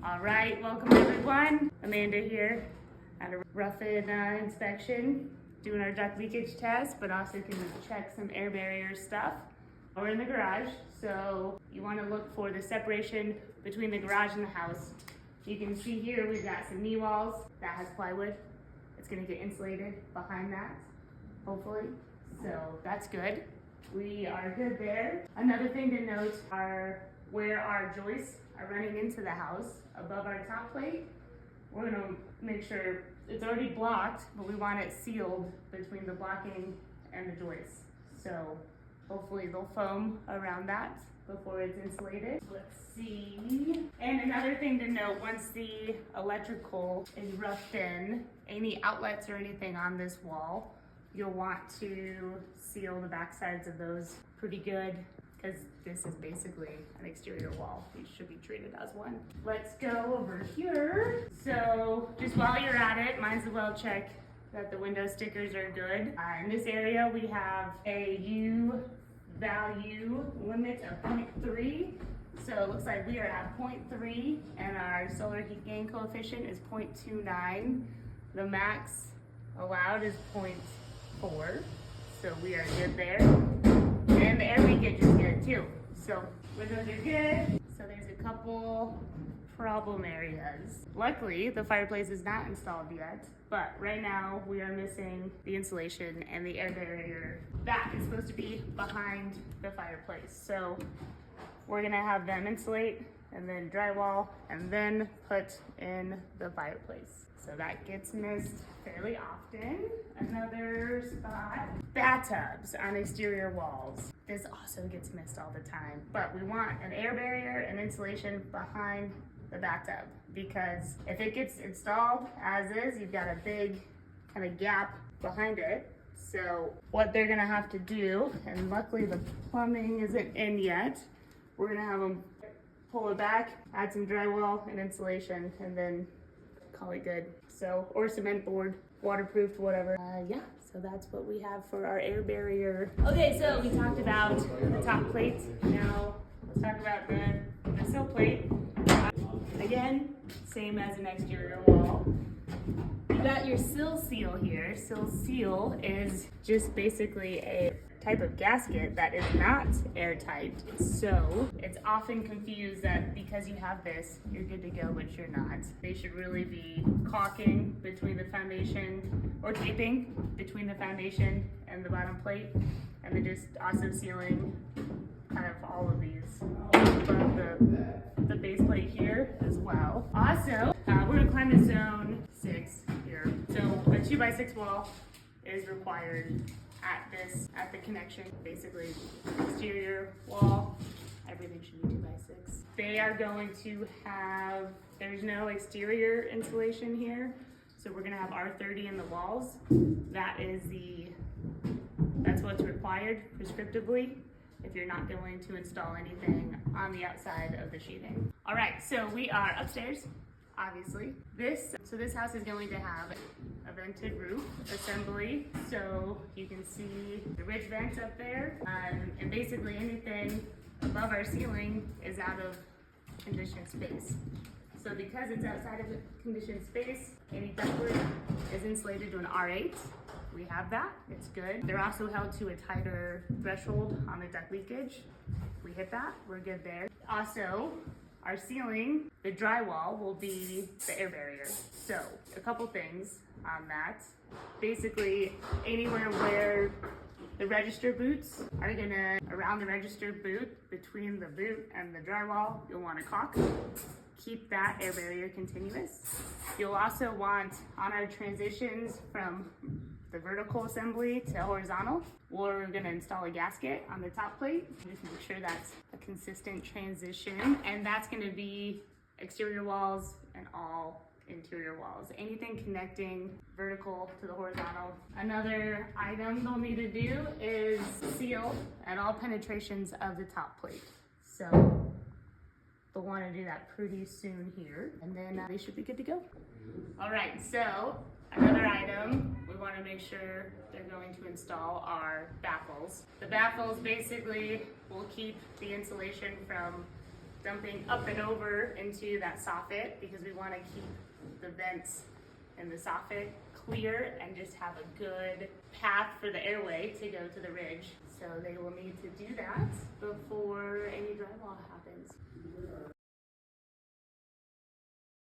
All right, welcome everyone. Amanda here at a rough-in inspection, doing our duct leakage test, but also can check some air barrier stuff. We're in the garage, so you want to look for the separation between the garage and the house. You can see here we've got some knee walls that has plywood. It's going to get insulated behind that, hopefully. So that's good. We are good there. Another thing to note are where our joists are running into the house above our top plate. We're going to make sure it's already blocked, but we want it sealed between the blocking and the joists. So hopefully they'll foam around that before it's insulated. Let's see. And another thing to note, once the electrical is roughed in, any outlets or anything on this wall, you'll want to seal the back sides of those pretty good, because this is basically an exterior wall. These should be treated as one. Let's go over here. So just while you're at it, might as well check that the window stickers are good. In this area, we have a U value limit of 0.3. So it looks like we are at 0.3 and our solar heat gain coefficient is 0.29. The max allowed is 0.4. So we are good there. And the air leakage is good too. So windows are good. So there's a couple problem areas. Luckily, the fireplace is not installed yet, but right now we are missing the insulation and the air barrier. That is supposed to be behind the fireplace. So we're gonna have them insulate and then drywall and then put in the fireplace. So that gets missed fairly often. Another spot, bathtubs on exterior walls. This also gets missed all the time, but we want an air barrier and insulation behind the bathtub, because if it gets installed as is, you've got a big kind of gap behind it. So what they're gonna have to do, and luckily the plumbing isn't in yet, we're gonna have them pull it back, add some drywall and insulation, and then call it good. So, or cement board, waterproofed, whatever. Yeah, so that's what we have for our air barrier. Okay, so we talked about the top plate. Now let's talk about the sill plate. Again, same as an exterior wall. You got your sill seal here. Sill seal is just basically a type of gasket that is not airtight. So it's often confused that because you have this, you're good to go, but you're not. They should really be caulking between the foundation or taping between the foundation and the bottom plate, and then just also sealing kind of all of these above the base plate here as well. Also, we're gonna climb to zone 6 here. So a 2x6 wall is required at the connection. Basically, exterior wall, everything should be 2x6. They are going to have, there's no exterior insulation here, so we're gonna have R30 in the walls. That's what's required prescriptively if you're not going to install anything on the outside of the sheathing. All right, so we are upstairs, obviously. This house is going to have a vented roof assembly, so you can see the ridge vents up there, and basically anything above our ceiling is out of conditioned space. So because it's outside of the conditioned space, any ductwork is insulated to an R8. We have that, it's good. They're also held to a tighter threshold on the duct leakage. We hit that, we're good there. Also, our ceiling, the drywall, will be the air barrier. So a couple things on that. Basically, anywhere where the register boots are gonna, around the register boot, between the boot and the drywall, you'll want to caulk. Keep that air barrier continuous. You'll also want, on our transitions from the vertical assembly to horizontal, we're gonna install a gasket on the top plate. Just make sure that's a consistent transition, and that's gonna be exterior walls and all interior walls. Anything connecting vertical to the horizontal. Another item they'll need to do is seal at all penetrations of the top plate. So they'll want to do that pretty soon here, and then they should be good to go. All right, so another item we want to make sure they're going to install are baffles. The baffles basically will keep the insulation from dumping up and over into that soffit because we want to keep the vents in the soffit clear and just have a good path for the airway to go to the ridge. So they will need to do that before any drywall happens.